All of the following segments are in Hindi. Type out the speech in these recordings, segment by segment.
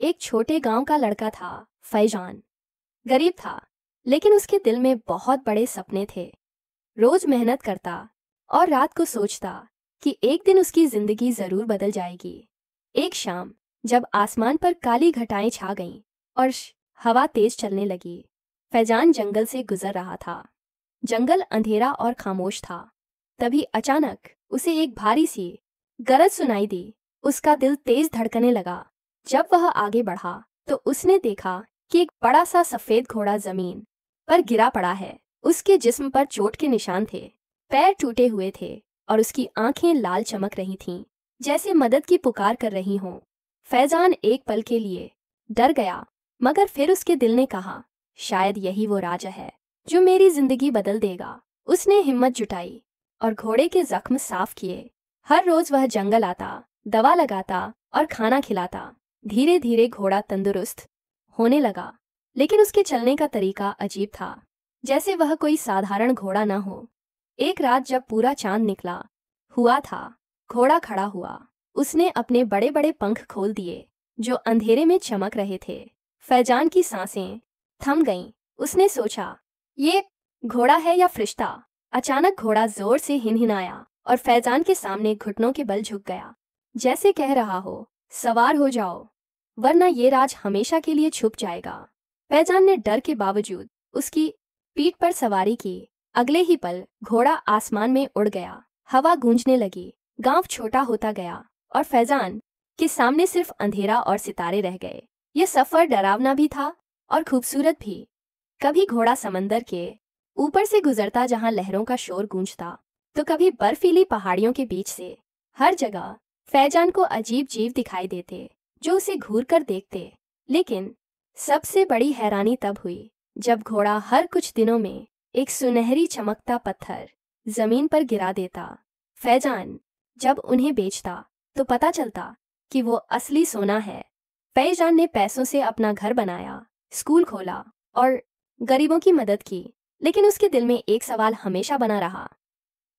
एक छोटे गांव का लड़का था फैजान। गरीब था, लेकिन उसके दिल में बहुत बड़े सपने थे। रोज मेहनत करता और रात को सोचता कि एक दिन उसकी जिंदगी जरूर बदल जाएगी। एक शाम जब आसमान पर काली घटाएं छा गईं और हवा तेज चलने लगी, फैजान जंगल से गुजर रहा था। जंगल अंधेरा और खामोश था। तभी अचानक उसे एक भारी सी गरज सुनाई दी। उसका दिल तेज धड़कने लगा। जब वह आगे बढ़ा तो उसने देखा कि एक बड़ा सा सफेद घोड़ा जमीन पर गिरा पड़ा है। उसके जिस्म पर चोट के निशान थे, पैर टूटे हुए थे और उसकी आंखें लाल चमक रही थीं, जैसे मदद की पुकार कर रही हों। फैजान एक पल के लिए डर गया, मगर फिर उसके दिल ने कहा, शायद यही वो राजा है जो मेरी जिंदगी बदल देगा। उसने हिम्मत जुटाई और घोड़े के जख्म साफ किए। हर रोज वह जंगल आता, दवा लगाता और खाना खिलाता। धीरे धीरे घोड़ा तंदुरुस्त होने लगा, लेकिन उसके चलने का तरीका अजीब था, जैसे वह कोई साधारण घोड़ा न हो। एक रात जब पूरा चांद निकला हुआ था, घोड़ा खड़ा हुआ। उसने अपने बड़े बड़े पंख खोल दिए जो अंधेरे में चमक रहे थे। फैजान की सांसें थम गईं। उसने सोचा, ये घोड़ा है या फरिश्ता। अचानक घोड़ा जोर से हिनहिनाया और फैजान के सामने घुटनों के बल झुक गया, जैसे कह रहा हो, सवार हो जाओ, वरना ये राज हमेशा के लिए छुप जाएगा। फैजान ने डर के बावजूद उसकी पीठ पर सवारी की। अगले ही पल घोड़ा आसमान में उड़ गया। हवा गूंजने लगी, गांव छोटा होता गया और फैजान के सामने सिर्फ अंधेरा और सितारे रह गए। ये सफर डरावना भी था और खूबसूरत भी। कभी घोड़ा समंदर के ऊपर से गुजरता जहां लहरों का शोर गूंजता, तो कभी बर्फीली पहाड़ियों के बीच से। हर जगह फैजान को अजीब जीव दिखाई देते जो उसे घूर कर देखते। लेकिन सबसे बड़ी हैरानी तब हुई जब घोड़ा हर कुछ दिनों में एक सुनहरी चमकता पत्थर जमीन पर गिरा देता। फैजान जब उन्हें बेचता तो पता चलता कि वो असली सोना है। फैजान ने पैसों से अपना घर बनाया, स्कूल खोला और गरीबों की मदद की। लेकिन उसके दिल में एक सवाल हमेशा बना रहा,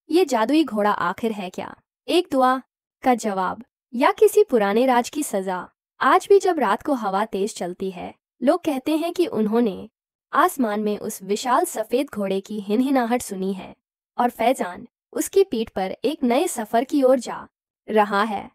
ये जादुई घोड़ा आखिर है क्या? एक दुआ का जवाब या किसी पुराने राज की सजा? आज भी जब रात को हवा तेज चलती है, लोग कहते हैं कि उन्होंने आसमान में उस विशाल सफेद घोड़े की हिनहिनाहट सुनी है और फैजान उसकी पीठ पर एक नए सफर की ओर जा रहा है।